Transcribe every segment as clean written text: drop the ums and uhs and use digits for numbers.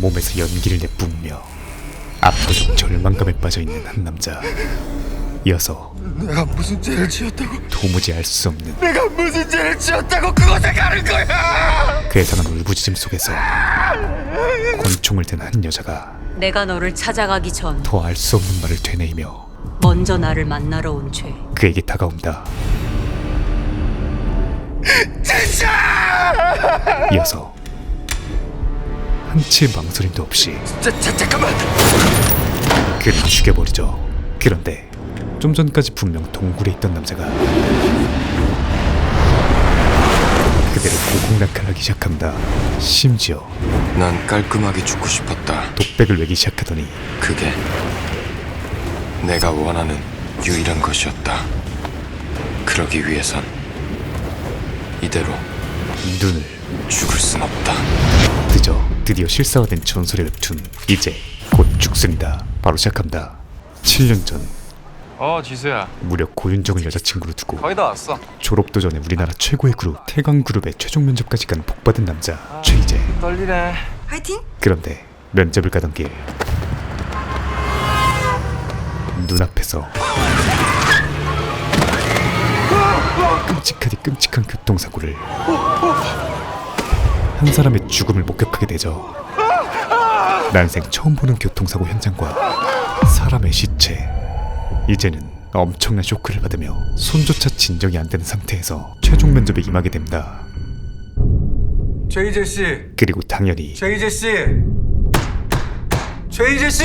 몸에서 연기를 내뿜으며 압도적 절망감에 빠져있는 한 남자. 이어서 내가 무슨 죄를 지었다고? 도무지 알 수 없는 내가 무슨 죄를 지었다고 그곳에 가는 거야? 괴상한 울부짖음 속에서 권총을 든 한 여자가 내가 너를 찾아가기 전 더 알 수 없는 말을 되뇌이며 먼저 나를 만나러 온 죄. 그에게 다가온다. 진짜! 이어서 한치의 망설임도 없이 잠깐만! 그를 죽여버리죠. 그런데 좀 전까지 분명 동굴에 있던 남자가 그대로 고공락하기 시작합니다. 심지어 난 깔끔하게 죽고 싶었다. 독백을 외기 시작하더니 그게 내가 원하는 유일한 것이었다. 그러기 위해선 이대로 눈을 죽을 순 없다. 드디어 실사화된 전설의 웹툰 이제 곧 죽습니다. 바로 시작합니다. 7년 전 지수야 무려 고윤정을 여자친구로 두고 거의 다 왔어. 졸업도 전에 우리나라 최고의 그룹 태광그룹의 최종 면접까지 간 복받은 남자 최희재. 떨리네. 화이팅! 그런데 면접을 가던 길 눈앞에서 끔찍하디 끔찍한 교통사고를 한 사람의 죽음을 목격하게 되죠. 난생 처음 보는 교통사고 현장과 사람의 시체. 이제는 엄청난 쇼크를 받으며 손조차 진정이 안 되는 상태에서 최종 면접에 임하게 됩니다. 최희재 씨, 그리고 당연히 최희재 씨, 최희재 씨.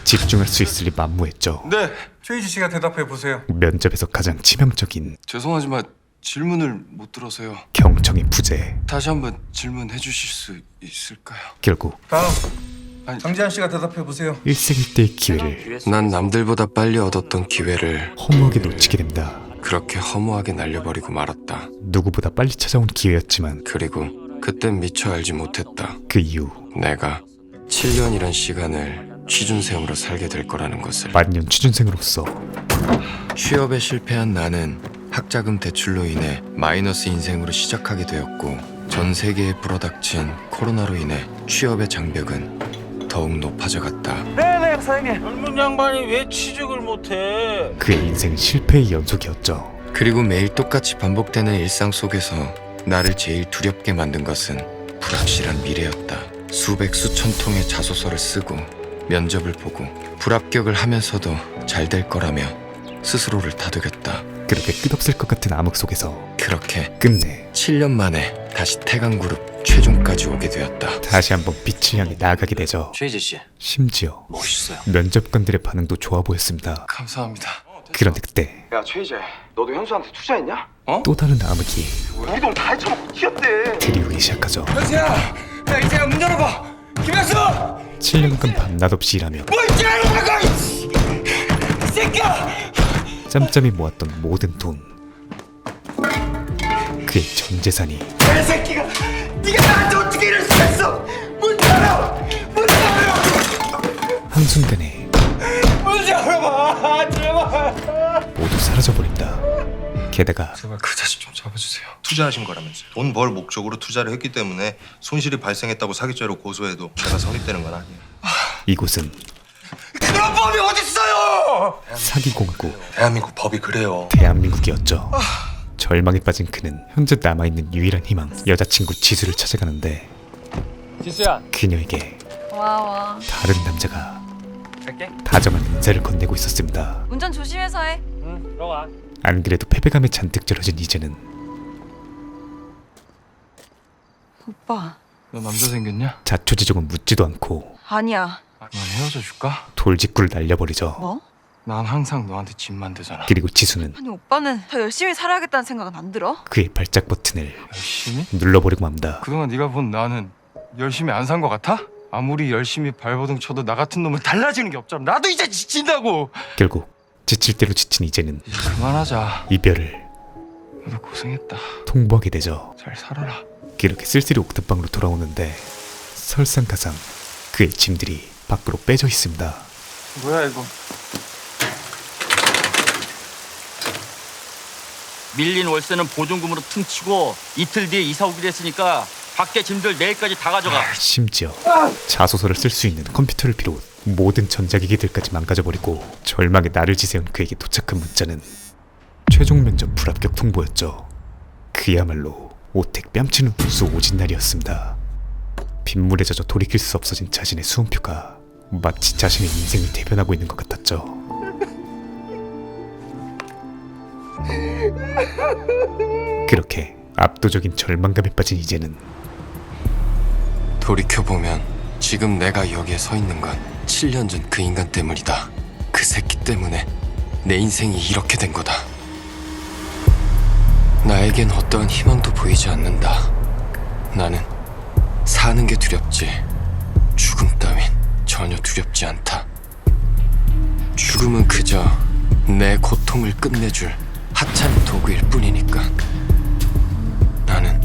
집중할 수 있을리 만무했죠. 네, 최희재 씨가 대답해 보세요. 면접에서 가장 치명적인 죄송하지만 질문을 못 들어서요. 경청의 부재. 다시 한번 질문해 주실 수 있을까요? 결국 다음 장지한 씨가 대답해 보세요. 일생일대의 기회를 난 남들보다 빨리 얻었던 기회를 허무하게 놓치게 됩니다. 그렇게 허무하게 날려버리고 말았다. 누구보다 빨리 찾아온 기회였지만 그리고 그땐 미처 알지 못했다. 그 이후 내가 7년이란 시간을 취준생으로 살게 될 거라는 것을. 만년 취준생으로서 취업에 실패한 나는 학자금 대출로 인해 마이너스 인생으로 시작하게 되었고, 전 세계에 불어닥친 코로나로 인해 취업의 장벽은 더욱 높아져 갔다. 네네 사장님. 젊은 양반이 왜 취직을 못해? 그의 인생은 실패의 연속이었죠. 그리고 매일 똑같이 반복되는 일상 속에서 나를 제일 두렵게 만든 것은 불확실한 미래였다. 수백 수천 통의 자소서를 쓰고 면접을 보고 불합격을 하면서도 잘 될 거라며 스스로를 다독였다. 그렇게 끝없을 것 같은 암흑 속에서 그렇게 끝내 7년 만에 다시 태강그룹 최종까지 오게 되었다. 다시 한번 빛을 향해 나아가게 되죠. 최희재 씨 심지어 멋있어요. 면접관들의 반응도 좋아 보였습니다. 감사합니다. 그런데 그때 야 최희재, 너도 현수한테 투자했냐? 또 다른 암흑이 우리 돈 다 해쳐먹고 튀었대. 들이우기 시작하죠. 현수야, 야 이제야 문 열어봐. 김현수, 7년간 밤낮 없이 일하며 뭘 지랄하고 이 새끼야! 짬짬이 모았던 모든 돈, 그의 전 재산이 이 새끼가, 네가 나한테 어떻게 이럴 수가 있어? 문 열어, 문 열어, 한순간에 문 열어봐, 제발. 모두 사라져버린다. 게다가 제발 그 자식 좀 잡아주세요. 투자하신 거라면서요. 돈 벌 목적으로 투자를 했기 때문에 손실이 발생했다고 사기죄로 고소해도 제가 성립되는 건 아니에요. 이곳은 그런 법이 어딨어요? 사기공국 대한민국 법이 그래요. 대한민국이었죠. 절망에 빠진 그는 현재 남아있는 유일한 희망, 여자친구 지수를 찾아가는데 지수야, 그녀에게 와. 다른 남자가 갈게. 다정한 인사를 건네고 있었습니다. 운전 조심해서 해. 응, 들어가. 안 그래도 패배감에 잔뜩 절어진 이제는 오빠. 너 남자 생겼냐? 자초지종은 묻지도 않고 아니야. 난 헤어져 줄까? 돌직구를 날려버리죠. 뭐? 난 항상 너한테 짐만 되잖아. 그리고 지수는 아니 오빠는 더 열심히 살아야겠다는 생각은 안 들어? 그의 발작 버튼을 열심히? 눌러버리고 맙니다. 그동안 네가 본 나는 열심히 안 산 거 같아? 아무리 열심히 발버둥 쳐도 나 같은 놈은 달라지는 게 없잖아. 나도 이제 지친다고. 결국 지칠 대로 지친 이제는 이제 그만하자. 이별을 너도 고생했다. 통보하게 되죠. 잘 살아라. 그렇게 쓸쓸히 옥탑방으로 돌아오는데 설상가상 그의 짐들이 밖으로 빼져 있습니다. 뭐야 이거? 밀린 월세는 보증금으로 퉁치고 이틀 뒤에 이사 오기로 했으니까 밖에 짐들 내일까지 다 가져가. 심지어 자소서를 쓸 수 있는 컴퓨터를 비롯 모든 전자기기들까지 망가져버리고 절망의 날을 지새운 그에게 도착한 문자는 최종 면접 불합격 통보였죠. 그야말로 오택 뺨치는 분수 오진 날이었습니다. 빗물에 젖어 돌이킬 수 없어진 자신의 수험표가 마치 자신의 인생을 대변하고 있는 것 같았죠. 그렇게 압도적인 절망감에 빠진 이제는 돌이켜보면 지금 내가 여기에 서 있는 건 7년 전 그 인간 때문이다. 그 새끼 때문에 내 인생이 이렇게 된 거다. 나에겐 어떠한 희망도 보이지 않는다. 나는 사는 게 두렵지 죽음 따윈 전혀 두렵지 않다. 죽음은 그저 내 고통을 끝내줄 하찮은 도구일 뿐이니까. 나는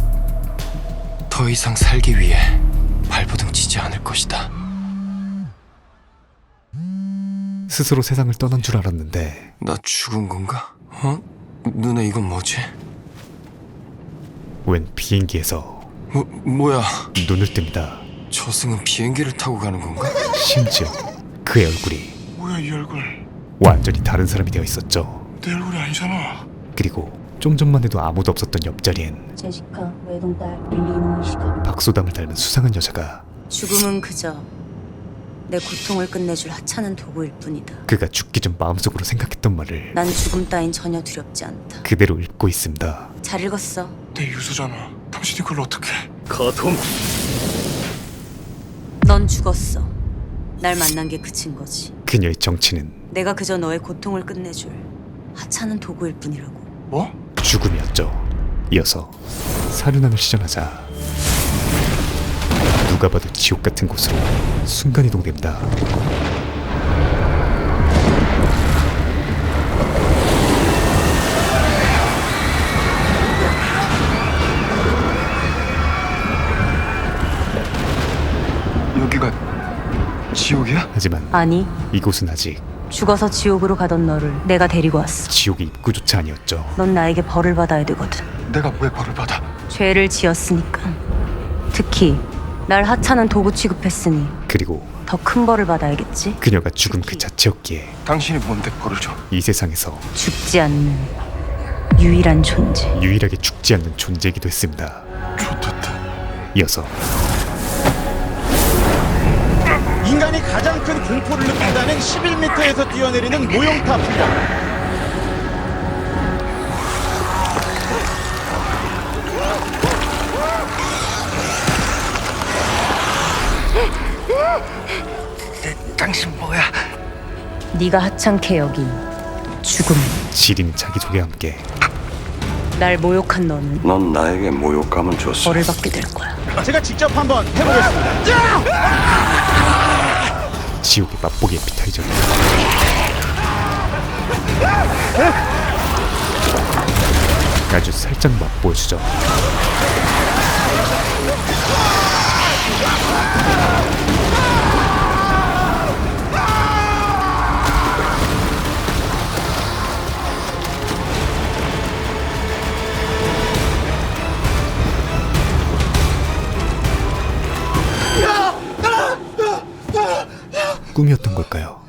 더 이상 살기 위해 발버둥 치지 않을 것이다. 스스로 세상을 떠난 줄 알았는데 나 죽은 건가? 어? 누나 이건 뭐지? 웬 비행기에서 뭐야? 눈을 뜹니다. 저승은 비행기를 타고 가는 건가? 심지어 그의 얼굴이 뭐야 이 얼굴? 완전히 다른 사람이 되어 있었죠. 내 얼굴이 아니잖아. 그리고 좀 전만 해도 아무도 없었던 옆자리엔 제시카 외동딸 밀리는 시카. 박소담을 닮은 수상한 여자가 죽음은 그저 내 고통을 끝내줄 하찮은 도구일 뿐이다. 그가 죽기 전 마음속으로 생각했던 말을 난 죽음 따윈 전혀 두렵지 않다. 그대로 읽고 있습니다. 잘 읽었어. 내 유수잖아. 당신이 그걸 어떻게? 넌 죽었어. 날 만난 게 그친 거지. 그녀의 정체는 내가 그저 너의 고통을 끝내줄 하찮은 도구일 뿐이라고. 뭐? 죽음이었죠. 이어서 사륜함을 시전하자 누가 봐도 지옥 같은 곳으로 순간이동됩니다. 여기가 지옥이야? 하지만 아니, 이곳은 아직 죽어서 지옥으로 가던 너를 내가 데리고 왔어. 지옥의 입구조차 아니었죠. 넌 나에게 벌을 받아야 되거든. 내가 왜 벌을 받아? 죄를 지었으니까. 특히 날 하찮은 도구 취급했으니 그리고 더 큰 벌을 받아야겠지. 그녀가 죽음 그 자체였기에 당신이 뭔데 벌을 줘? 이 세상에서 죽지 않는 유일한 존재. 유일하게 죽지 않는 존재이기도 했습니다. 좋겠다. 이어서 인간이 가장 큰 공포를 느낀다는 11m에서 뛰어내리는 모형탑 훈련. 당신 뭐야? 네가 하찮게 여긴 죽음. 지린 자기소개와 함께 날 모욕한 너는 넌 나에게 모욕감을 줬어. 벌을 받게 될 거야. 제가 직접 한번 해보겠습니다. 지옥의 맛보기 에피타이저 아주 살짝 맛보여주죠. 꿈이었던 걸까요?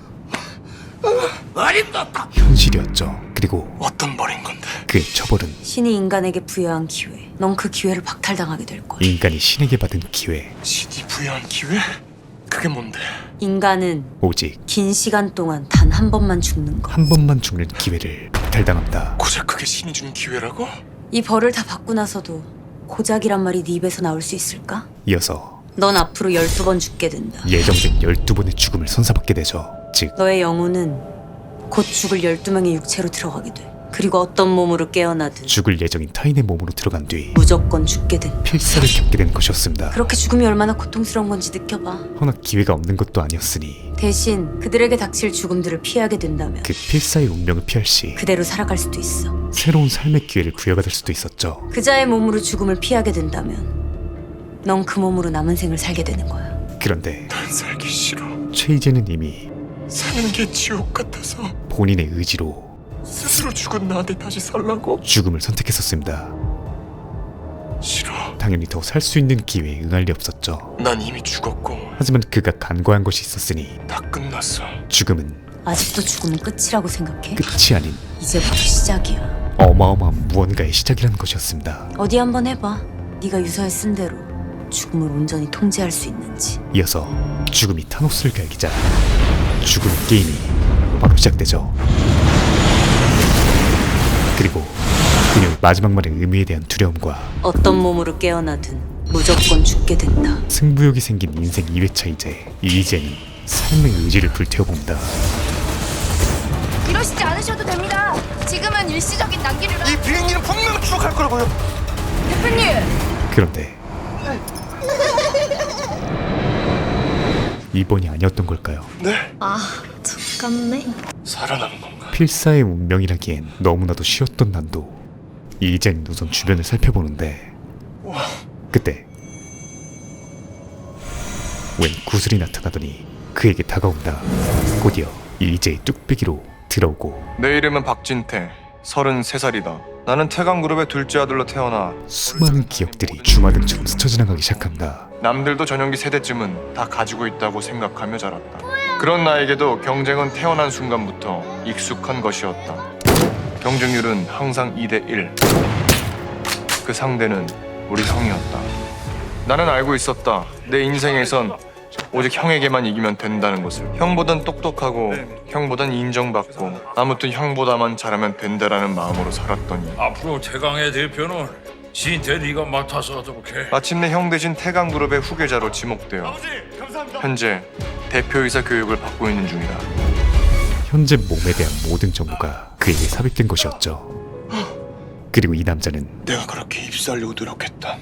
현실이었죠. 그리고 어떤 벌인 건데? 그의 처벌은 신이 인간에게 부여한 기회. 넌 그 기회를 박탈당하게 될 거야. 인간이 신에게 받은 기회, 신이 부여한 기회? 그게 뭔데? 인간은 오직 긴 시간 동안 단 한 번만 죽는 거. 한 번만 죽는 기회를 박탈당합니다. 고작 그게 신이 주는 기회라고? 이 벌을 다 받고 나서도 고작이란 말이 네 입에서 나올 수 있을까? 이어서 넌 앞으로 12번 죽게 된다. 예정된 12번의 죽음을 선사받게 되죠. 즉 너의 영혼은 곧 죽을 12명의 육체로 들어가게 돼. 그리고 어떤 몸으로 깨어나든 죽을 예정인 타인의 몸으로 들어간 뒤 무조건 죽게 된다. 필사를 겪게 되는 것이었습니다. 그렇게 죽음이 얼마나 고통스러운 건지 느껴봐. 허나 기회가 없는 것도 아니었으니 대신 그들에게 닥칠 죽음들을 피하게 된다면 그 필사의 운명을 피할 시 그대로 살아갈 수도 있어. 새로운 삶의 기회를 부여받을 수도 있었죠. 그자의 몸으로 죽음을 피하게 된다면 넌 그 몸으로 남은 생을 살게 되는 거야. 그런데 난 살기 싫어. 최이제는 이미 사는 게 지옥 같아서. 본인의 의지로 스스로 죽은 나한테 다시 살라고? 죽음을 선택했었습니다. 싫어. 당연히 더 살 수 있는 기회에 응할 리 없었죠. 난 이미 죽었고 하지만 그가 간과한 것이 있었으니 다 끝났어. 죽음은 아직도 죽으면 끝이라고 생각해? 끝이 아닌 이제 바로 시작이야. 어마어마한 무언가의 시작이라는 것이었습니다. 어디 한번 해봐. 네가 유서에 쓴 대로 죽음을 온전히 통제할 수 있는지. 이어서 죽음이 타노스를 갈기자 죽음의 게임이 바로 시작되죠. 그리고 그녀의 마지막 말의 의미에 대한 두려움과 어떤 몸으로 깨어나든 무조건 죽게 된다. 승부욕이 생긴 인생 2회차 이제는 삶의 의지를 불태워봅니다. 이러시지 않으셔도 됩니다. 지금은 일시적인 난기류라. 이 비행기는 분명 추락할 거라고요. 대표님. 그런데 이번이 아니었던 걸까요? 네? 잠깐네. 살아남은 건가? 필사의 운명이라기엔 너무나도 쉬웠던 난도. 이젠 우선 주변을 살펴보는데 그때 웬 구슬이 나타나더니 그에게 다가온다. 곧이어 이제의 뚝배기로 들어오고 내 이름은 박진태. 33살이다. 나는 태강그룹의 둘째 아들로 태어나 수많은 기억들이 주마등처럼 스쳐 지나가기 시작한다. 남들도 전용기 세대쯤은 다 가지고 있다고 생각하며 자랐다. 그런 나에게도 경쟁은 태어난 순간부터 익숙한 것이었다. 경쟁률은 항상 2대1. 그 상대는 우리 형이었다. 나는 알고 있었다. 내 인생에선 오직 형에게만 이기면 된다는 것을. 형보단 똑똑하고 형보단 인정받고 아무튼 형보다만 잘하면 된다라는 마음으로 살았더니 앞으로 태강의 대표는 진태 네가 맡아서 하도록 해. 마침내 형 대신 태강그룹의 후계자로 지목되어 현재 대표이사 교육을 받고 있는 중이다. 현재 몸에 대한 모든 정보가 그에게 삽입된 것이었죠. 그리고 이 남자는 내가 그렇게 입사하려고 노력했던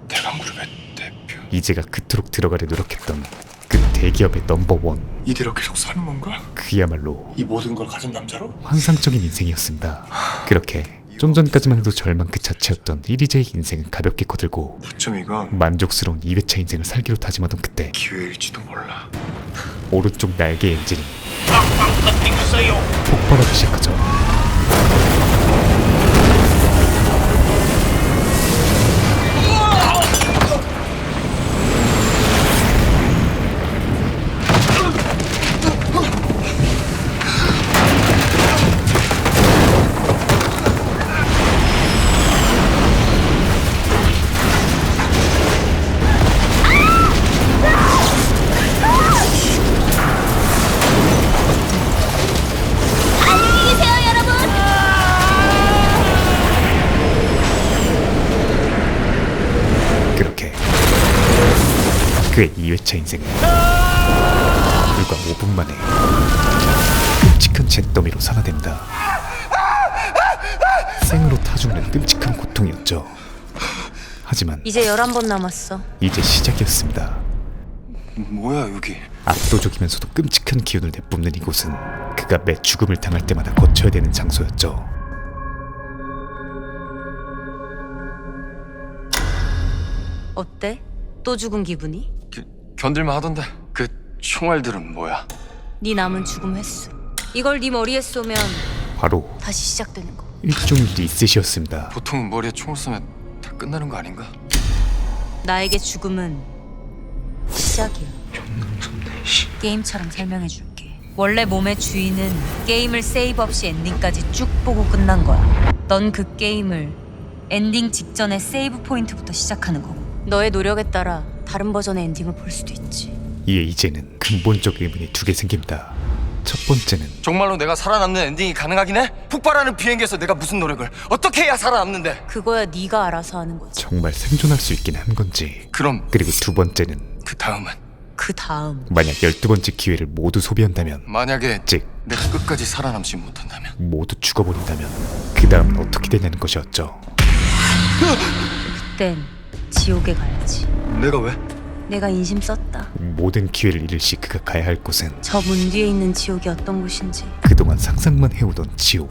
태강그룹의 대표. 이제가 그토록 들어가려 노력했던 그 대기업의 넘버원. 이대로 계속 사는 건가? 그야말로 이 모든 걸 가진 남자로? 환상적인 인생이었습니다. 그렇게 좀 전까지만 해도 절망 그 자체였던 1위제의 인생은 가볍게 거들고 어쩜 이건 만족스러운 2회차 인생을 살기로 다짐하던 그때 기회일지도 몰라. 오른쪽 날개 엔진이 폭발하기 시작하죠. 그렇게 그의 2회차 인생은 불과 5분 만에 끔찍한 잿더미로 산화됩니다. 생으로 타죽는 끔찍한 고통이었죠. 하지만 이제 11번 남았어. 이제 시작이었습니다. 뭐야 여기? 압도적이면서도 끔찍한 기운을 내뿜는 이곳은 그가 매 죽음을 당할 때마다 거쳐야 되는 장소였죠. 어때? 또 죽은 기분이? 견딜만 하던데. 그 총알들은 뭐야? 네 남은 죽음 횟수. 이걸 네 머리에 쏘면 바로 다시 시작되는 거. 일종의 리셋이었습니다. 보통은 머리에 총을 쏘면 다 끝나는 거 아닌가? 나에게 죽음은 시작이야. 게임처럼 설명해줄게. 원래 몸의 주인은 게임을 세이브 없이 엔딩까지 쭉 보고 끝난 거야. 넌 그 게임을 엔딩 직전에 세이브 포인트부터 시작하는 거고. 너의 노력에 따라 다른 버전의 엔딩을 볼 수도 있지. 이에 이제는 근본적 의문이 두 개 생깁니다. 첫 번째는 정말로 내가 살아남는 엔딩이 가능하긴 해? 폭발하는 비행기에서 내가 무슨 노력을 어떻게 해야 살아남는데? 그거야 네가 알아서 하는 거지. 정말 생존할 수 있긴 한 건지. 그럼 그리고 두 번째는 그 다음은? 그 다음 만약 12번째 기회를 모두 소비한다면, 만약에 즉 내가 끝까지 살아남지 못한다면? 모두 죽어버린다면 그 다음은 어떻게 되냐는 것이었죠. 그땐 지옥에 가야지. 내가 왜? 내가 인심 썼다. 모든 기회를 잃을 시 그가 가야 할 곳은 저 문 뒤에 있는 지옥이 어떤 곳인지 그동안 상상만 해오던 지옥.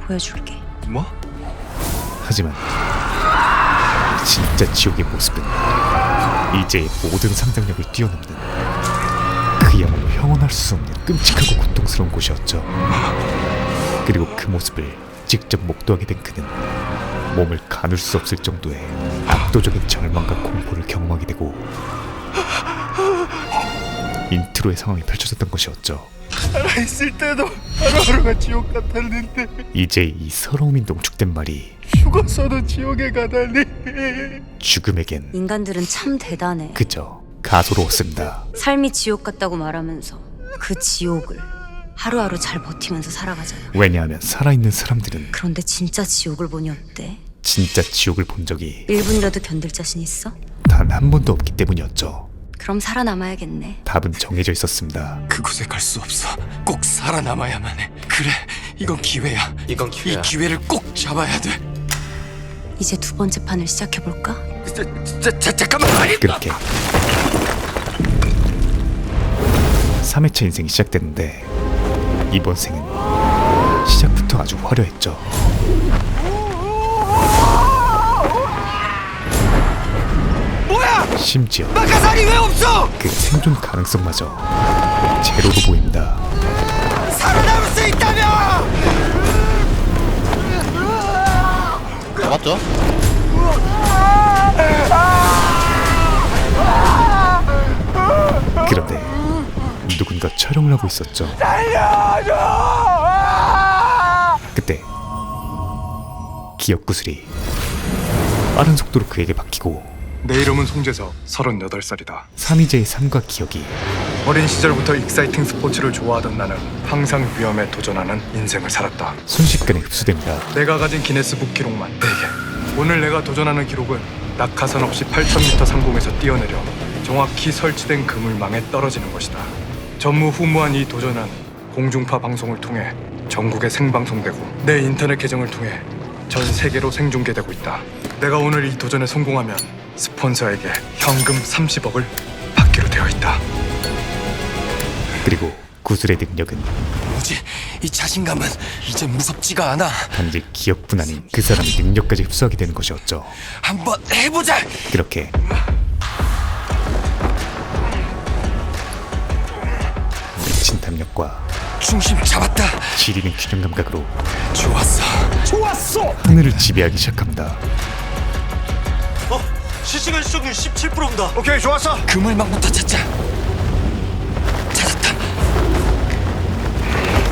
보여줄게. 뭐? 하지만 진짜 지옥의 모습은 이제의 모든 상상력을 뛰어넘는 그야말로 형언할 수 없는 끔찍하고 고통스러운 곳이었죠. 그리고 그 모습을 직접 목도하게 된 그는 몸을 가눌 수 없을 정도의 압도적인 절망과 공포를 경험하게 되고 인트로의 상황이 펼쳐졌던 것이었죠. 살아있을 때도 하루하루가 지옥 같았는데 이제 이 서러움이 농축된 말이 죽었어도 지옥에 가다니. 죽음에겐 인간들은 참 대단해. 그저 가소로웠습니다. 삶이 지옥 같다고 말하면서 그 지옥을 하루하루 잘 버티면서 살아가잖아. 왜냐하면 살아있는 사람들은 그런데 진짜 지옥을 보니 어때? 진짜 지옥을 본 적이 1분이라도 견딜 자신 있어? 단 한 번도 없기 때문이었죠. 그럼 살아남아야겠네. 답은 정해져 있었습니다. 그곳에 갈 수 없어. 꼭 살아남아야만 해. 그래, 이건 기회야. 이 기회를 꼭 잡아야 돼. 이제 두 번째 판을 시작해볼까? 잠깐만. 그렇게 3회차 인생이 시작됐는데 이번 생은 시작부터 아주 화려했죠. 뭐야? 심지어 낙하산이 왜 없어? 그 생존 가능성마저 제로로 보입니다. 살아남을 수 있다며! 맞죠? 그런데 누군가 촬영을 하고 있었죠. 그때 기억 구슬이 빠른 속도로 그에게 바뀌고 내 이름은 송재석, 38살이다. 삼이제의 삶과 기억이 어린 시절부터 익사이팅 스포츠를 좋아하던 나는 항상 위험에 도전하는 인생을 살았다. 순식간에 흡수됩니다. 내가 가진 기네스북 기록만 4개. 오늘 내가 도전하는 기록은 낙하산 없이 8,000m 상공에서 뛰어내려 정확히 설치된 그물망에 떨어지는 것이다. 전무후무한 이 도전은 공중파 방송을 통해 전국에 생방송되고 내 인터넷 계정을 통해 전 세계로 생중계되고 있다. 내가 오늘 이 도전에 성공하면 스폰서에게 현금 30억을 받기로 되어 있다. 그리고 구슬의 능력은 뭐지? 이 자신감은 이제 무섭지가 않아. 단지 기억뿐 아닌 그 사람의 능력까지 흡수하게 되는 것이었죠. 한번 해보자. 그렇게 미친 담력과 중심 잡았다. 지리는 균형 감각으로 좋았어. 하늘을 지배하기 시작합니다. 실시간 시청률 17%입니다. 오케이, 좋았어. 그물망부터 찾자. 찾았다.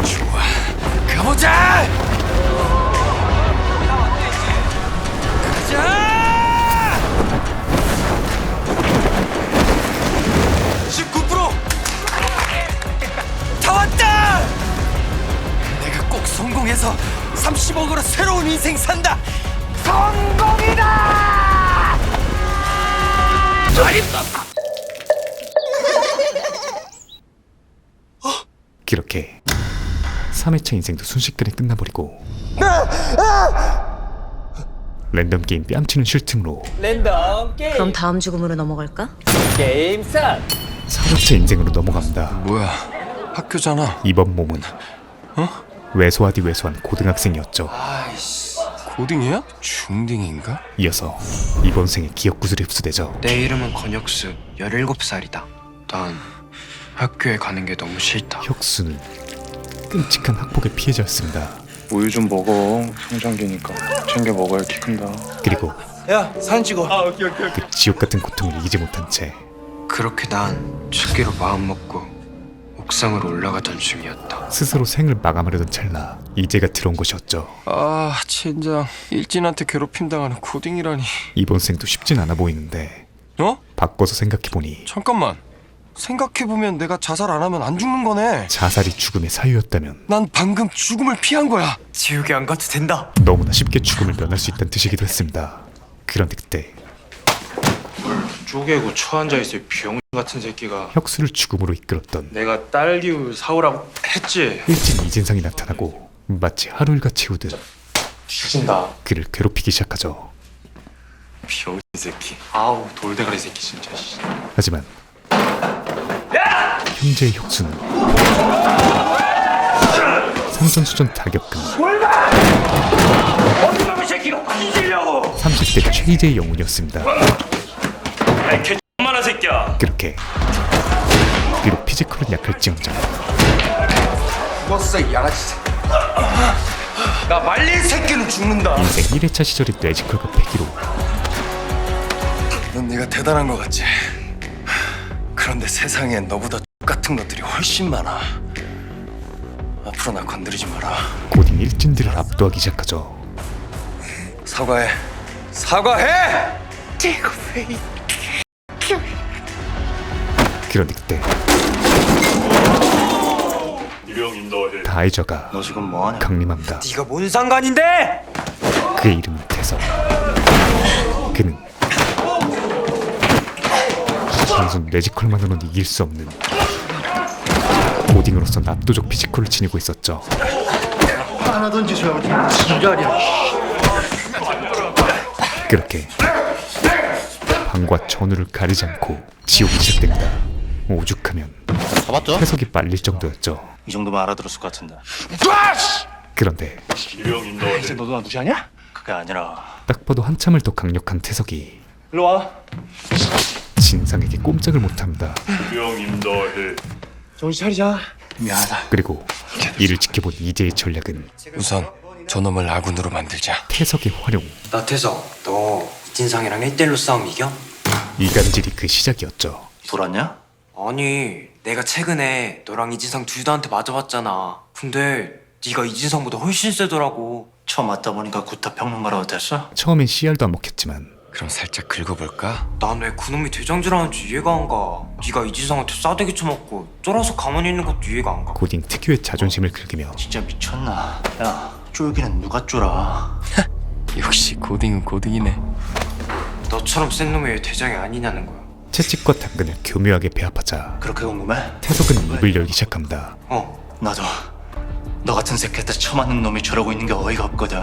좋아. 가보자. 가자. 19%! 다 왔다. 내가 꼭 성공해서 30억으로 새로운 인생 산다. 성공이다. 그렇게 3회차 인생도 순식간에 끝나버리고 랜덤 게임 뺨치는 쉴 틈으로 랜덤 게임. 그럼 다음 죽음으로 넘어갈까? 게임 스타트. 4회차 인생으로 넘어갑니다. 뭐야? 학교잖아. 이번 몸은 왜소하디 왜소한 고등학생이었죠. 아이씨. 고딩이야? 중딩인가? 이어서 이번 생에 기억 구슬이 흡수되죠. 내 이름은 권혁수, 17살이다. 난 학교에 가는 게 너무 싫다. 혁수는 끔찍한 학폭의 피해자였습니다. 우유 좀 먹어. 성장기니까 챙겨 먹어야 키 큰다. 그리고 야, 사진 찍어. 그 지옥 같은 고통을 이기지 못한 채 그렇게 난 죽기로 마음먹고 옥상으로 올라가던 중이었다. 스스로 생을 마감하려던 찰나 이제가 들어온 것이었죠. 아, 젠장. 일진한테 괴롭힘 당하는 고딩이라니. 이번 생도 쉽진 않아 보이는데 어? 바꿔서 생각해보니 잠깐만. 생각해보면 내가 자살 안 하면 안 죽는 거네. 자살이 죽음의 사유였다면 난 방금 죽음을 피한 거야. 지옥에 안 가도 된다. 너무나 쉽게 죽음을 면할 수 있다는 뜻이기도 했습니다. 그런데 그때 쪼개고 처앉아있을 병 같은 새끼가 혁수를 죽음으로 이끌었던 내가 딸기우유 사오라고 했지. 일진 이진상이 나타나고 마치 하루일과 채우듯 뒤진다. 그를 괴롭히기 시작하죠. 병 새끼. 아우 돌대가리 새끼 진짜. 하지만 현재의 혁수는 산전수전 타격금 30대 최희재의 영혼이었습니다. 개만한 새끼야. 그렇게 비록 피지컬은 약할지언정 죽었어, 이 양아치 새끼. 나 말린 새끼는 죽는다. 인생 1회차 시절의 뇌지컬과 패기로 넌 네가 대단한 것 같지? 그런데 세상엔 너보다 똑같은 것들이 훨씬 많아. 앞으로 나 건드리지 마라. 고딩 일진들을 압도하기 시작하죠. 사과해. 사과해! 그런데 그때 다이저가 너 지금 뭐하냐? 강림합니다. 네가 뭔 상관인데? 그의 이름은 태석. 그는 단순 뇌지컬만으로는 이길 수 없는 고딩으로서는 압도적 피지컬을 지니고 있었죠. 하나든지 소용없지. 지랄이야. 그렇게 방과 전우를 가리지 않고 지옥이 시작됩니다. 오죽하면 잡았죠? 태석이 빨릴 정도였죠. 이 정도면 알아들었을 것 같은데. 그런데 이제 너도 나 무시하냐? 그게 아니라. 딱 봐도 한참을 더 강력한 태석이 일로 와. 진상에게 꼼짝을 못합니다. 정신 차리자. 미안하다. 그리고 이를 지켜본 이재의 전략은 우선 저놈을 아군으로 만들자. 태석의 활용, 나태석, 너 이진상이랑 1대1로 싸움 이겨? 이간질이 그 시작이었죠. 돌았냐? 아니, 내가 최근에 너랑 이진상 둘 다한테 맞아봤잖아. 근데 네가 이진상보다 훨씬 세더라고. 처음 맞다 보니까 구타 평론가라고 됐어? 처음엔 CR도 안 먹혔지만 그럼 살짝 긁어볼까? 난 왜 그놈이 대장질하는지 이해가 안 가. 네가 이진상한테 싸대기 쳐먹고 쫄아서 가만히 있는 것도 이해가 안 가. 고딩 특유의 자존심을 긁으며 진짜 미쳤나? 야, 쫄기는 누가 쫄아? 역시 고딩은 고딩이네. 너처럼 센 놈이 왜 대장이 아니냐는 거야. 채찍과 당근을 교묘하게 배합하자 그렇게 궁금해? 태석은 입을 열기 시작합니다. 나도 너 같은 새끼한테 처맞는 놈이 저러고 있는 게 어이가 없거든.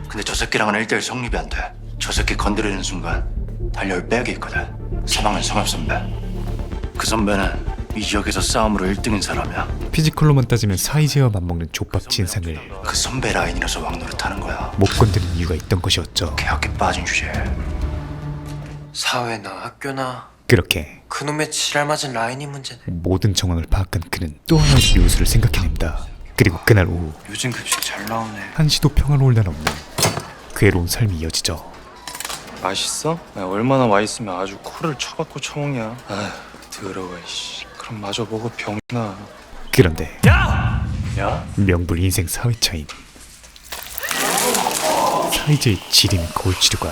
근데 저 새끼랑은 1대1 성립이 안 돼. 저 새끼 건드리는 순간 달려올 백이 있거든. 사방은 성엽 선배. 그 선배는 이 지역에서 싸움으로 1등인 사람이야. 피지컬로만 따지면 사이즈와 맞먹는 족밥 진상을 그 선배 라인이라서 왕노릇하는 거야. 못 건드린 이유가 있던 것이었죠. 개학에 빠진 주제에. 사회나 학교나 그렇게 그놈의 지랄맞은 라인이 문제네. 모든 정황을 파악한 그는 또 하나의 요소를 생각해냅니다. 그리고 그날 오후 요즘 급식 잘 나오네. 한시도 평화로울 날 없는 괴로운 삶이 이어지죠. 맛있어? 얼마나 맛있으면 아주 코를 쳐박고 처먹냐. 아휴 더러워 씨. 그럼 마저 먹어 병나. 그런데 야! 명불 인생 4회차인 사이즈의 지린 거울 치료가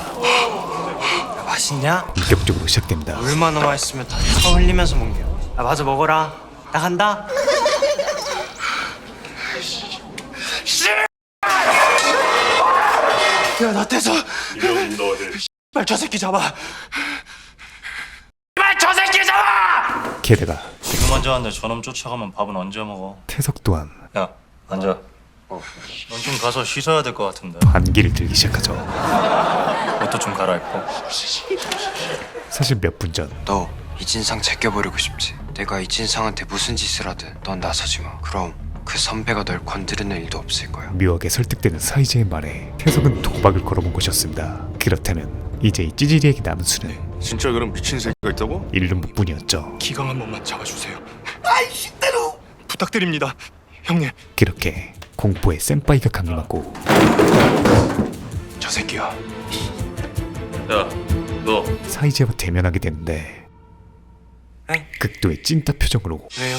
맛있냐? 본격적으로 시작됩니다. 얼마나 맛있으면 다 흘리면서 먹냐. 맞아 먹어라. 나 간다. 야, 나 떼서 빨리 저 새끼 잡아. 게다가 지금 먼저 왔는데 저놈 쫓아가면 밥은 언제 먹어? 태석 또한 야, 앉아. 넌 좀 가서 씻어야 될 것 같은데. 반기를 들기 시작하죠. 옷도 좀 갈아입고. 사실 몇 분 전 너 이진상 제껴버리고 싶지? 내가 이진상한테 무슨 짓을 하든 넌 나서지 마. 그럼 그 선배가 널 건드리는 일도 없을 거야. 묘하게 설득되는 사이즈의 말에 태석은 도박을 걸어본 것이었습니다. 그렇다면 이제 이 찌질이에게 남은 수는 진짜 그런 미친 새끼가 있다고? 1룸뿐이었죠. 기강 한 번만 잡아주세요. 아이씨대로 부탁드립니다, 형님. 그렇게 공포의 센파이가 강림하고 저 새끼야. 야, 너 사이즈와 대면하게 되는데 응? 극도의 찐따 표정으로 왜요?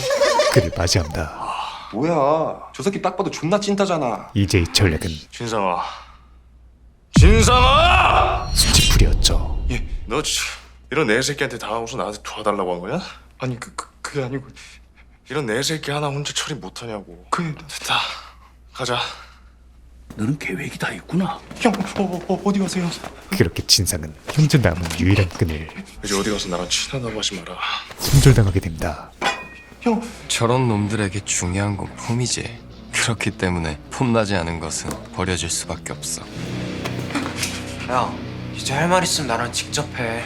그를 맞이합니다. 뭐야? 저 새끼 딱 봐도 존나 찐따잖아. 이제의 전략은 진상아, 진상아! 수치풀이었죠. 너 이런 내 새끼한테 당하고서 나한테 도와달라고 한 거야? 아니 그게 아니고 이런 내 새끼 하나 혼자 처리 못하냐고. 그래 됐다, 가자. 너는 계획이 다 있구나. 형, 어디 가세요? 그렇게 진상은 현재 남은 유일한 끈을 이제 어디 가서 나랑 친하다고 하지 마라. 손절당하게 됩니다. 형, 저런 놈들에게 중요한 건 폼이지. 그렇기 때문에 폼나지 않은 것은 버려질 수밖에 없어. 야, 이제 할 말 있으면 나랑 직접 해.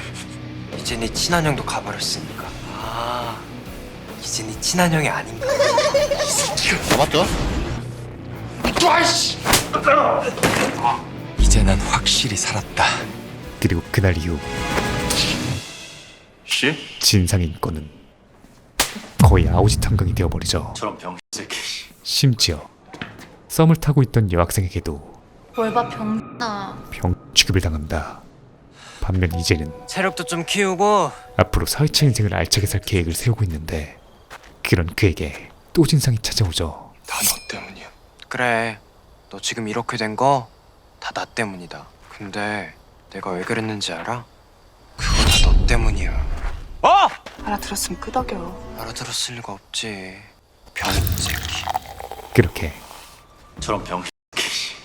이제 네 친한 형도 가버렸으니까. 아, 이제 네 친한 형이 아닌가. 잡았죠? 이제 난 확실히 살았다. 그리고 그날 이후 씨? 진상의 인권은 거의 아우지 탄광이 되어버리죠. 저런 병 새끼. 심지어 썸을 타고 있던 여학생에게도 뭘봐 병나. 병 취급을 당합니다. 반면 이제는 체력도 좀 키우고. 앞으로 사회차 인생을 알차게 살 계획을 세우고 있는데 그런 그에게 또 진상이 찾아오죠. 다 너 때문이야. 그래. 너 지금 이렇게 된 거 다 나 때문이다. 근데 내가 왜 그랬는지 알아? 그거 다 너 때문이야. 알아들었으면 끄덕여. 알아들었을 리가 없지. 병새끼. 그렇게 저런 병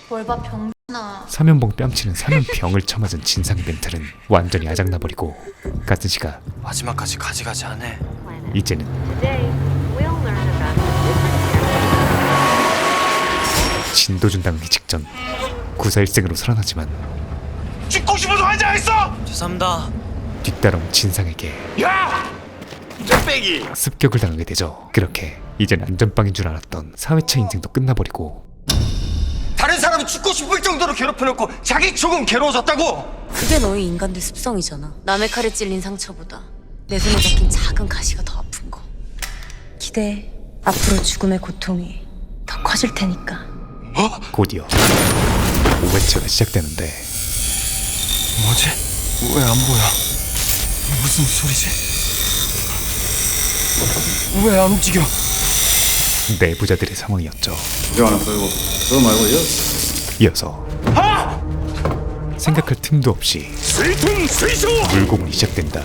뭘봐 병나. 사면봉 뺨치는 사면병을 쳐맞은 진상의 멘탈은 완전히 아작나버리고 같은 시각 마지막까지 가지가지 하네. 이제는 진도준 당하기 직전 구사일생으로 살아나지만 찍고 싶어서 앉아있어! 죄송합니다. 뒤따라온 진상에게 야! ጨ빼기! 습격을 당하게 되죠. 그렇게 이젠 안전빵인 줄 알았던 사회차 인생도 끝나버리고 다른 사람이 죽고 싶을 정도로 괴롭혀놓고 자기 조금 괴로워졌다고. 그게 너희 인간들 습성이잖아. 남의 칼에 찔린 상처보다 내 손에 박힌 작은 가시가 더 아픈 거. 기대해. 앞으로 죽음의 고통이 더 커질 테니까. 곧이어 5회차가 시작되는데 뭐지? 왜 안 보여? 무슨 소리지? 왜 안 움직여? 내부자들의 상황이었죠. 이어서 생각할 틈도 없이 물고문이 시작된다.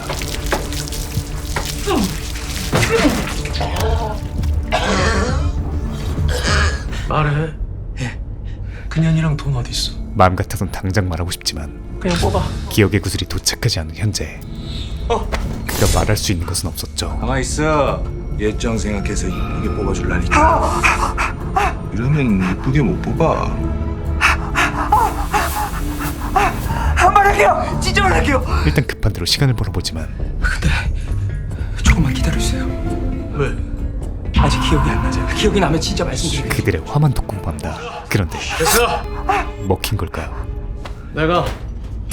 말해. 그년이랑 돈 어딨어? 마음 같아선 당장 말하고 싶지만 그냥 뽑아. 기억의 구슬이 도착하지 않은 현재 그가 말할 수 있는 것은 없었죠. 가만있어. 예정 생각해서 이쁘게 뽑아줄라니까. 이러면 이쁘게 못 뽑아. 한 번 할게요. 진짜 할게요. 일단 급한 대로 시간을 벌어보지만 근데 조금만 기다려주세요. 왜? 아직 기억이 안 나죠. 기억이 나면 진짜 말씀드릴게요. 그들의 화만 독공부한다. 그런데 됐어! 먹힌 걸까요? 내가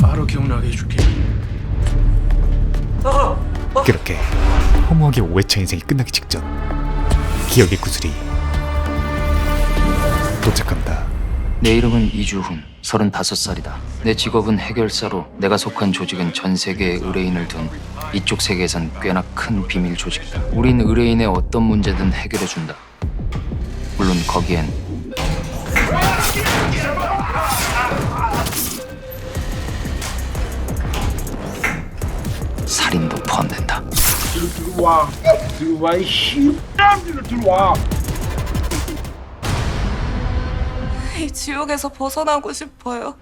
바로 기억나게 해줄게. 그렇게 허무하게 5회차 인생이 끝나기 직전 기억의 구슬이 도착합니다. 내 이름은 이주훈, 35살이다. 내 직업은 해결사로 내가 속한 조직은 전 세계에 의뢰인을 둔 이쪽 세계에선 꽤나 큰 비밀 조직이다. 우린 의뢰인의 어떤 문제든 해결해준다. 물론 거기엔 살인도 포함된다. 들어와 이 씨X들을 들어와. 이 지옥에서 벗어나고 싶어요.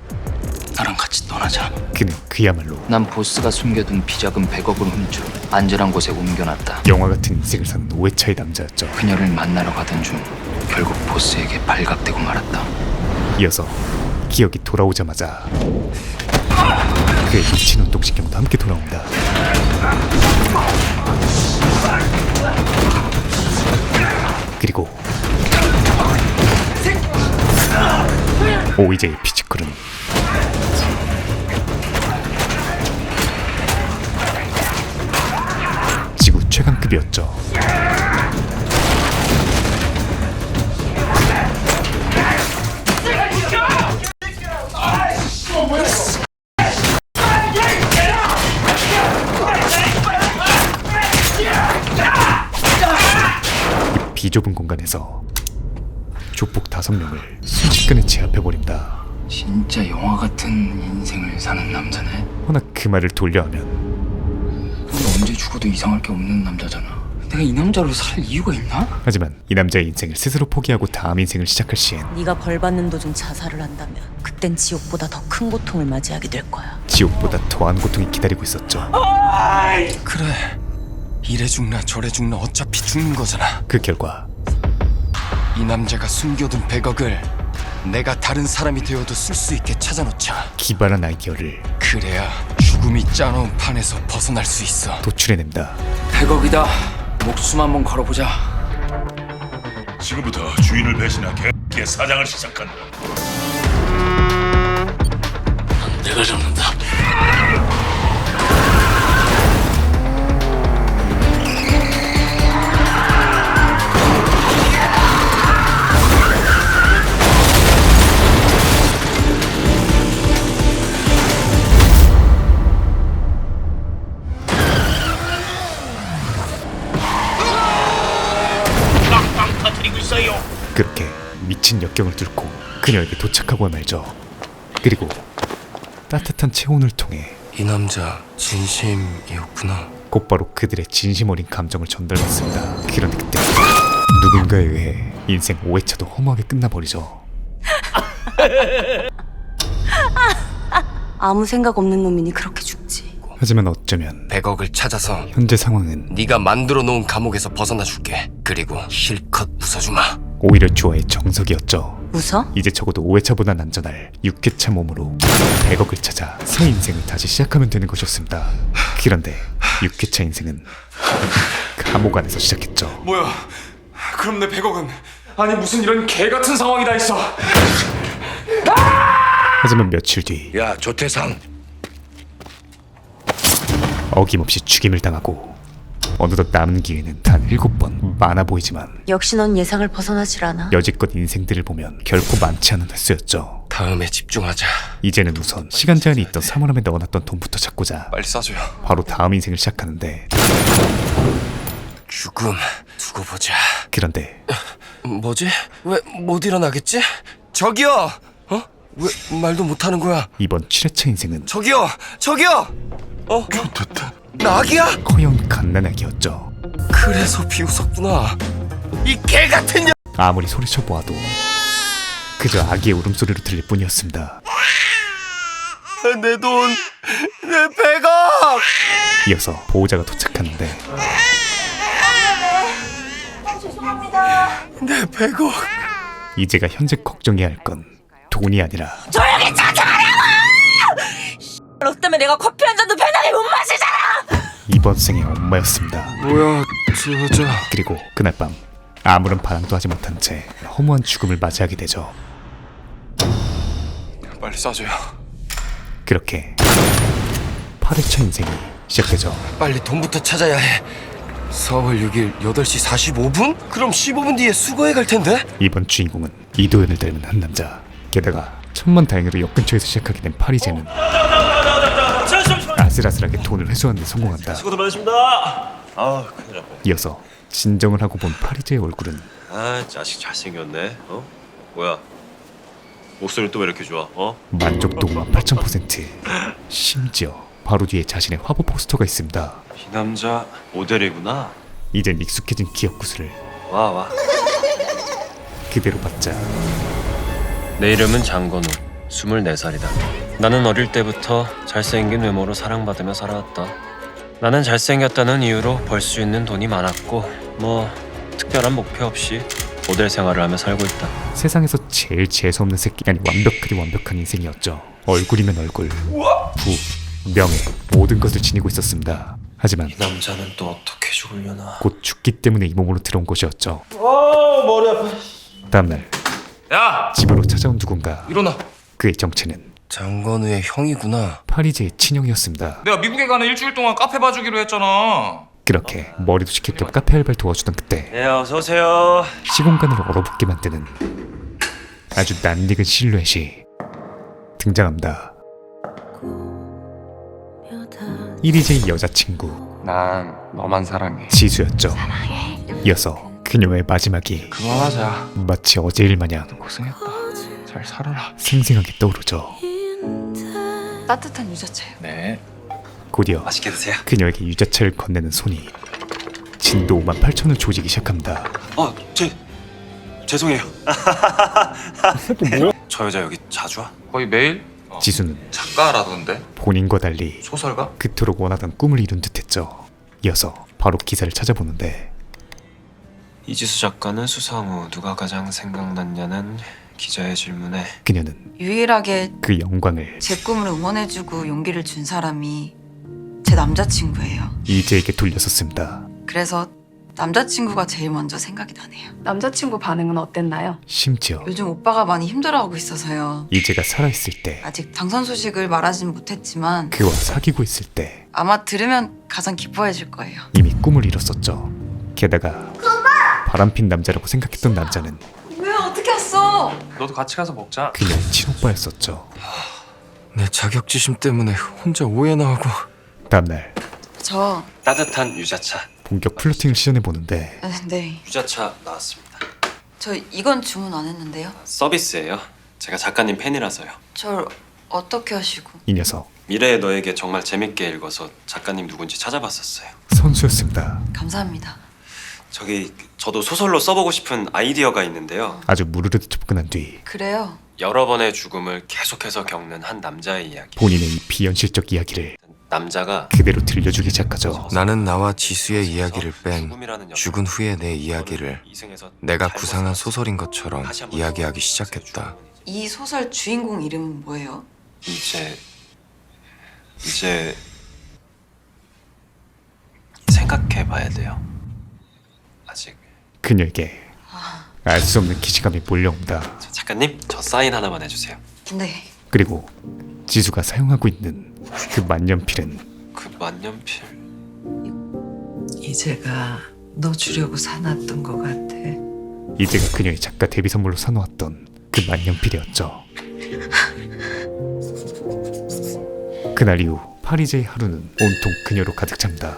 나랑 같이 떠나자. 그는 그야말로 난 보스가 숨겨둔 비자금 100억을 훔쳐 안전한 곳에 옮겨놨다. 영화 같은 인생을 사는 5회차의 남자였죠. 그녀를 만나러 가던 중 결국 보스에게 발각되고 말았다. 이어서 기억이 돌아오자마자 그의 미친 운동신경도 함께 돌아온다. 그리고 오이제의 피지컬은 지구 최강급이었죠. 비좁은 공간에서 조폭 5명을 순식간에 제압해버린다. 진짜 영화 같은 인생을 사는 남자네. 허나 그 말을 돌려하면 넌 언제 죽어도 이상할 게 없는 남자잖아. 내가 이 남자로 살 이유가 있나? 하지만 이 남자의 인생을 스스로 포기하고 다음 인생을 시작할 시엔 네가 벌받는 도중 자살을 한다면 그땐 지옥보다 더 큰 고통을 맞이하게 될 거야. 지옥보다 더한 고통이 기다리고 있었죠. 그래. 이래 죽나 저래 죽나 어차피 죽는 거잖아. 그 결과 이 남자가 숨겨둔 100억을 내가 다른 사람이 되어도 쓸 수 있게 찾아놓자. 기발한 아이디어를 그래야 죽음이 짜놓은 판에서 벗어날 수 있어. 도출해냅니다. 100억이다. 목숨 한번 걸어보자. 지금부터 주인을 배신한 개 사장을 시작한다. 내가 잡는다. 거친 역경을 뚫고 그녀에게 도착하고 말죠. 그리고 따뜻한 체온을 통해 이 남자 진심이었구나. 곧바로 그들의 진심 어린 감정을 전달했습니다. 그런데 그때 누군가에 의해 인생 5회차도 허무하게 끝나버리죠. 아무 생각 없는 놈이니 그렇게 죽지. 하지만 어쩌면 100억을 찾아서 현재 상황은 네가 만들어 놓은 감옥에서 벗어나 줄게. 그리고 실컷 웃어주마. 오히려 주아의 정석이었죠. 웃어? 이제 적어도 5회차보단 안전할 6회차 몸으로 100억을 찾아 새 인생을 다시 시작하면 되는 것이었습니다. 그런데 6회차 인생은 감옥 안에서 시작했죠. 뭐야? 그럼 내 100억은? 아니 무슨 이런 개 같은 상황이 다 있어? 하지만 며칠 뒤 야, 조태상. 어김없이 죽임을 당하고 어느덧 남은 기회는 단 7번. 많아 보이지만 역시 넌 예상을 벗어나질 않아. 여지껏 인생들을 보면 결코 많지 않은 횟수였죠. 다음에 집중하자. 이제는 우선 시간 제한이 있던 사물함에 넣어놨던 돈부터 찾고자 빨리 싸줘요. 바로 다음 인생을 시작하는데, 죽음 두고 보자. 그런데 뭐지? 왜 못 일어나겠지? 저기요. 어? 왜 말도 못하는 거야? 이번 7회차 인생은 저기요. 저기요. 어? 좋다. 낙이야? 허연 갓난아기였죠. 그래서 비웃었구나. 이 개 같은 년. 아무리 소리쳐 보아도 그저 아기의 울음소리로 들릴 뿐이었습니다. 내 돈, 내 100억. 이어서 보호자가 도착하는데 내 100억. 이제가 현재 걱정해야 할 건 돈이 아니라 조용히 찾아가라고! 너 때문에 내가 커피 한 잔도 편하게 못 마시잖아! 이번 생의 엄마였습니다. 뭐야, 저 여자. 그리고 그날 밤 아무런 반항도 하지 못한 채 허무한 죽음을 맞이하게 되죠. 빨리 싸줘요. 그렇게 8회차 인생이 시작되죠. 빨리 돈부터 찾아야 해. 4월 6일 8시 45분? 그럼 15분 뒤에 수거해 갈 텐데? 이번 주인공은 이도현을 닮은 한 남자. 게다가 천만다행으로 역 근처에서 시작하게 된 파리제는 아슬아슬하게 돈을 회수하는 데 성공한다. 수고들 많으십니다. 아, 큰일 났네. 이어서 진정을 하고 본 파리제의 얼굴은 아, 자식 잘생겼네. 어? 뭐야? 목소리 또 왜 이렇게 좋아? 어? 만족도가 8000%. 심지어 바로 뒤에 자신의 화보 포스터가 있습니다. 이 남자 모델이구나. 이젠 익숙해진 기억 구슬을 와. 그대로 받자 내 이름은 장건우. 24살이다. 나는 어릴 때부터 잘생긴 외모로 사랑받으며 살아왔다. 나는 잘생겼다는 이유로 벌 수 있는 돈이 많았고 뭐 특별한 목표 없이 모델 생활을 하며 살고 있다. 세상에서 제일 재수없는 새끼, 아니 완벽하디 완벽한 인생이었죠. 얼굴이면 얼굴, 부, 명예, 모든 것을 지니고 있었습니다. 하지만 이 남자는 또 어떻게 죽으려나. 곧 죽기 때문에 이 몸으로 들어온 것이었죠. 머리 아파. 다음날 야, 집으로 찾아온 누군가. 일어나. 그의 정체는 장건우의 형이구나. 파리제의 친형이었습니다. 내가 미국에 가는 일주일 동안 카페 봐주기로 했잖아. 그렇게 머리도 식힐 겸 카페 알바를 도와주던 그때 네, 어서 오세요. 시공간을 얼어붙게 만드는 아주 낯익은 실루엣이 등장합니다. 이리제의 여자친구 난 너만 사랑해. 지수였죠. 이어서 그녀의 마지막이 그만하자. 마치 어제 일 마냥 고생했다. 잘 살아라. 생생하게 떠오르죠. 따뜻한 유자차요. 네. 곧이어 맛있게 드세요. 그녀에게 유자차를 건네는 손이 진도 58,000을 조지기 시작합니다. 죄송해요. 저 여자 여기 자주 와? 거의 매일? 지수는 작가라던데? 본인과 달리 소설가? 그토록 원하던 꿈을 이룬 듯했죠. 이어서 바로 기사를 찾아보는데 이지수 작가는 수상후 누가 가장 생각났냐는 기자의 질문에 그녀는 유일하게 그 영광을 제 꿈을 응원해주고 용기를 준 사람이 제 남자친구예요. 이제에게 돌렸었습니다. 그래서 남자친구가 제일 먼저 생각이 나네요. 남자친구 반응은 어땠나요? 심지어 요즘 오빠가 많이 힘들어하고 있어서요. 이제가 살아있을 때 아직 당선 소식을 말하진 못했지만 그와 사귀고 있을 때 아마 들으면 가장 기뻐해 줄 거예요. 이미 꿈을 이뤘었죠. 게다가 바람핀 남자라고 생각했던 남자는 왜 어떻게 왔어? 너도 같이 가서 먹자. 그녀의 친오빠였었죠. 내 자격지심 때문에 혼자 오해나 하고. 다음날 저... 따뜻한 유자차. 본격 플러팅을 시전해보는데 네. 유자차 나왔습니다. 저 이건 주문 안 했는데요. 서비스예요. 제가 작가님 팬이라서요. 절 어떻게 하시고? 이 녀석 미래의 너에게 정말 재밌게 읽어서 작가님 누군지 찾아봤었어요. 선수였습니다. 감사합니다. 저도 소설로 써보고 싶은 아이디어가 있는데요. 아주 무르르 접근한 뒤 그래요. 여러 번의 죽음을 계속해서 겪는 한 남자의 이야기. 본인의 이 비현실적 이야기를 남자가 그대로 들려주기 시작하죠. 나는 나와 지수의 이야기를 뺀 죽음이라는 연극, 죽은 후의 내 이야기를 이승에서 내가 잘 구상한 벗어났어요. 소설인 것처럼 다시 한번 이야기하기 써보세요, 시작했다. 주인공이. 이 소설 주인공 이름은 뭐예요? 이제 생각해봐야 돼요. 아직. 그녀에게 알 수 없는 기시감이 몰려온다. 작가님, 저 사인 하나만 해주세요. 네. 그리고 지수가 사용하고 있는 그 만년필은 그 만년필. 이제가 너 주려고 사놨던 것 같아. 이제가 그녀의 작가 데뷔 선물로 사놓았던 그 만년필이었죠. 그날 이후 파리제의 하루는 온통 그녀로 가득 찬다.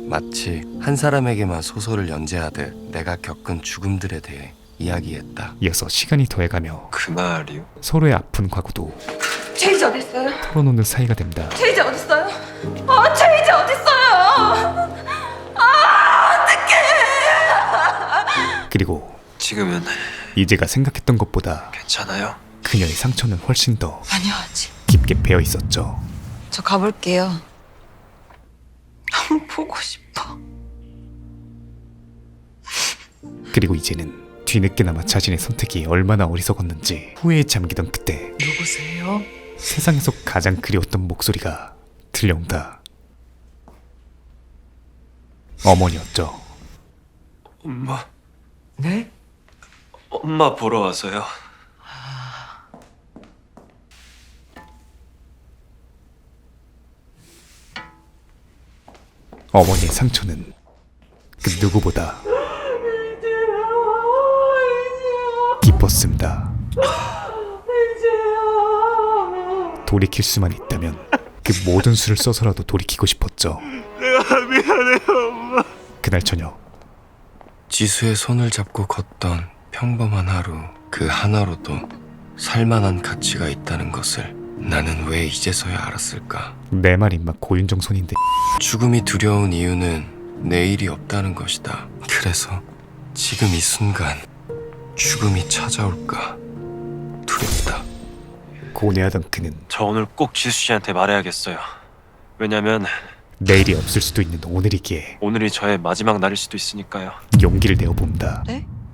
마치 한 사람에게만 소설을 연재하듯 내가 겪은 죽음들에 대해 이야기했다. 이어서 시간이 더해가며 그날이요? 서로의 아픈 과거도 최이지 어딨어요? 털어놓는 사이가 된다. 최이지 어딨어요? 최이지 어딨어요? 그리고 지금은 이제가 생각했던 것보다 괜찮아요? 그녀의 상처는 훨씬 더 아니요, 아직. 깊게 배어 있었죠. 저 가볼게요. 너무 보고 싶어. 그리고 이제는 뒤늦게나마 자신의 선택이 얼마나 어리석었는지 후회에 잠기던 그때 누구세요? 세상에서 가장 그리웠던 목소리가 들려온다. 어머니였죠. 엄마. 네? 엄마 보러 와서요. 어머니의 상처는 그 누구보다 깊었습니다. 돌이킬 수만 있다면 그 모든 수를 써서라도 돌이키고 싶었죠. 내가 미안해요, 엄마. 그날 저녁 지수의 손을 잡고 걷던 평범한 하루, 그 하나로도 살만한 가치가 있다는 것을 나는 왜 이제서야 알았을까? 내 말 입맛 고윤정 손인데 죽음이 두려운 이유는 내일이 없다는 것이다. 그래서 지금 이 순간 죽음이 찾아올까 두렵다. 고뇌하던 그는 저 오늘 꼭 지수 씨한테 말해야겠어요. 왜냐면 내일이 없을 수도 있는 오늘이기에 오늘이 저의 마지막 날일 수도 있으니까요. 용기를 내어본다.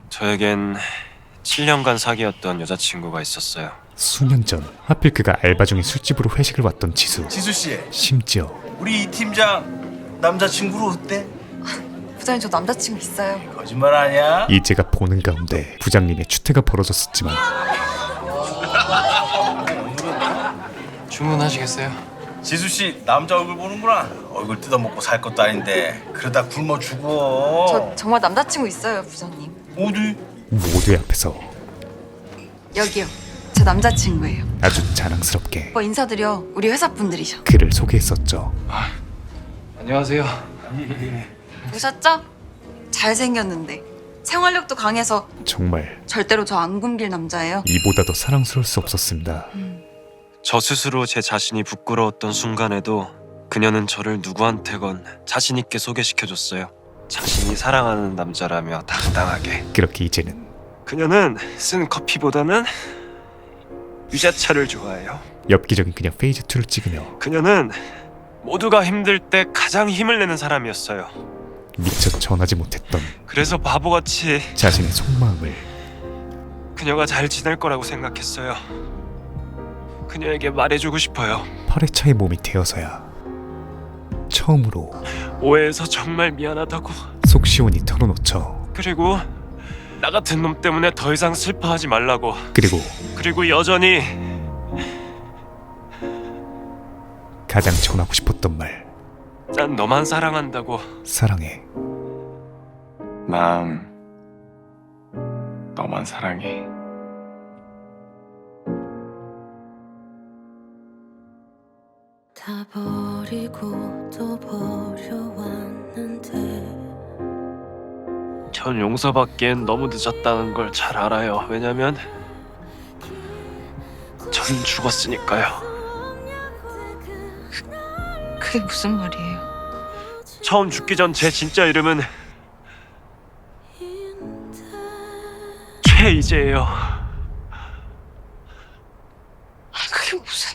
저에겐 7년간 사귀었던 여자친구가 있었어요. 수년 전 하필 그가 알바 중에 술집으로 회식을 왔던 지수. 지수씨, 심지어 우리 이 팀장 남자친구로 어때? 부장님, 저 남자친구 있어요. 거짓말 아니야? 이제가 보는 가운데 부장님의 추태가 벌어졌었지만 주문하시겠어요? 지수씨, 남자 얼굴 보는구나. 얼굴 뜯어먹고 살 것도 아닌데 그러다 굶어 죽어. 저 정말 남자친구 있어요, 부장님. 어디? 모두의 앞에서 여기요. 제 남자친구예요. 아주 자랑스럽게 오빠 인사드려. 우리 회사 분들이셔. 그를 소개했었죠. 안녕하세요. 보셨죠? 잘생겼는데 생활력도 강해서 정말 절대로 저 안 굶길 남자예요. 이보다 더 사랑스러울 수 없었습니다. 저 스스로 제 자신이 부끄러웠던 순간에도 그녀는 저를 누구한테건 자신 있게 소개시켜줬어요. 자신이 사랑하는 남자라며 당당하게. 그렇게 이제는 그녀는 쓴 커피보다는 유자차를 좋아해요. 엽기적인 그녀 페이즈 2를 찍으며 그녀는 모두가 힘들 때 가장 힘을 내는 사람이었어요. 미처 전하지 못했던 그래서 바보같이 자신의 속마음을 그녀가 잘 지낼 거라고 생각했어요. 그녀에게 말해주고 싶어요. 팔에 차의 몸이 되어서야 처음으로 오해해서 정말 미안하다고. 속 시원히 털어놓죠. 그리고 나 같은 놈 때문에 더 이상 슬퍼하지 말라고. 그리고 여전히 가장 전하고 싶었던 말, 난 너만 사랑한다고. 사랑해. 난 너만 사랑해. 다 버리고 또 버려왔는데 전 용서받기엔 너무 늦었다는 걸 잘 알아요. 왜냐면 전 죽었으니까요. 그게 무슨 말이에요? 처음 죽기 전 제 진짜 이름은 최이재예요. 그게 무슨...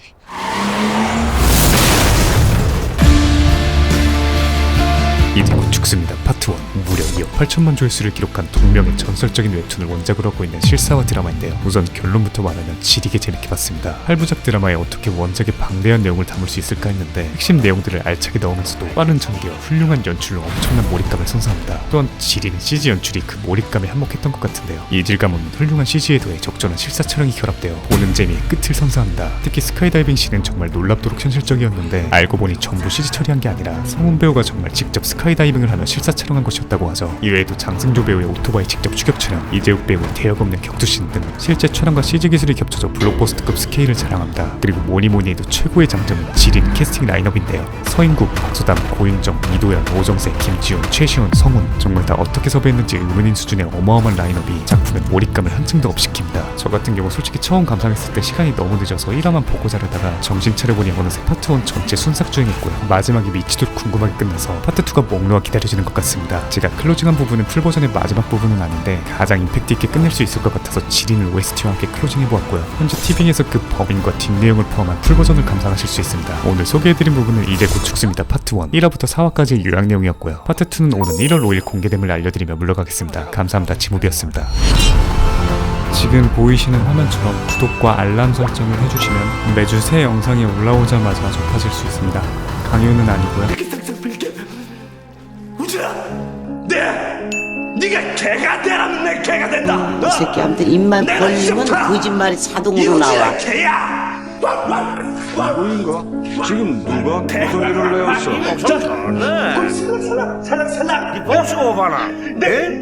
이제 곧 죽습니다 파트 1. 무려 2억 8천만 조회수를 기록한 동명의 전설적인 웹툰을 원작으로 하고 있는 실사화 드라마인데요. 우선 결론부터 말하면 지리게 재밌게 봤습니다. 8부작 드라마에 어떻게 원작의 방대한 내용을 담을 수 있을까 했는데 핵심 내용들을 알차게 넣으면서도 빠른 전개와 훌륭한 연출로 엄청난 몰입감을 선사합니다. 또한 지리는 CG 연출이 그 몰입감에 한몫했던 것 같은데요. 이 질감은 훌륭한 CG에 더해 적절한 실사 촬영이 결합되어 보는 재미의 끝을 선사합니다. 특히 스카이다이빙 씬은 정말 놀랍도록 현실적이었는데 알고 보니 전부 CG 처리한 게 아니라 성훈 배우가 정말 직접 스카이다이빙을 하며 실사 촬영한 것이었다고 하죠. 이외에도 장승조 배우의 오토바이 직접 추격 촬영, 이재욱 배우의 대역 없는 격투씬 등 실제 촬영과 CG 기술이 겹쳐져 블록버스터급 스케일을 자랑합니다. 그리고 뭐니뭐니 해도 최고의 장점은 지린 캐스팅 라인업인데요. 서인국, 박수담, 고윤정, 이도현, 오정세, 김지훈, 최시훈, 성훈 정말 다 어떻게 섭외했는지 의문인 수준의 어마어마한 라인업이 작품의 몰입감을 한층 더 업시킵니다. 저 같은 경우 솔직히 처음 감상했을 때 시간이 너무 늦어서 1화만 보고 자려다가 정신 차려보니 어느새 파트 1 전체 순삭 주행했고요. 마지막이 미치도록 궁금하게 끝나서 파트 2가 목놓아 기다려지는 것 같습니다. 제가 클로징한 부분은 풀버전의 마지막 부분은 아닌데 가장 임팩트 있게 끝낼 수 있을 것 같아서 지린을 OST와 함께 클로징해보았고요. 현재 티빙에서 그 범인과 뒷내용을 포함한 풀버전을 감상하실 수 있습니다. 오늘 소개해드린 부분은 이제 곧 죽습니다 파트 1 1화부터 4화까지의 요약 내용이었고요. 파트 2는 오는 1월 5일 공개됨을 알려드리며 물러가겠습니다. 감사합니다. 지무비였습니다. 지금 보이시는 화면처럼 구독과 알람 설정을 해주시면 매주 새 영상이 올라오자마자 접하실 수 있습니다. 강요는 아니고요. 네가 개가 되라면 내 개가 된다. 이 새끼한테 입만 벌리면 거짓말이 자동으로 나와. 개야. 누구인가? 지금 누가 그 소리를 내었어? 살락. 네 복수 오바나.